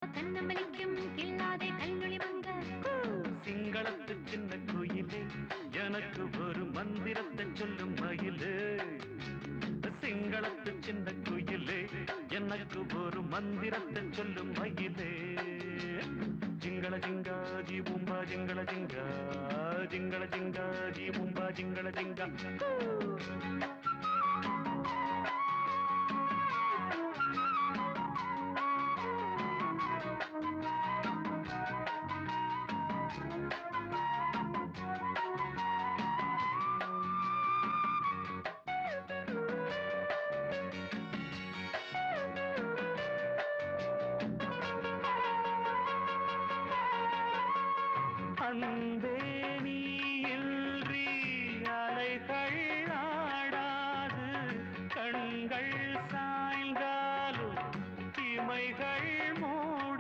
கண்ணமலிக்கும் கில்லாதே கல்லொளி மங்க சிங்களத்து சின்ன கோயிலே எனக்கு ஒரு மந்திரத்தை சொல்லும் மயிலே சிங்களத்து சின்ன கோயிலே எனக்கு ஒரு மந்திரத்தை சொல்லும் மயிலே ஜிங்கள ஜிங்கா ஜி பூம்பா ஜிங்கள ஜிங்கா ஜிங்கள ஜிங்கா ஜி பூம்பா ஜிங்கள ஜிங்கா அன்பே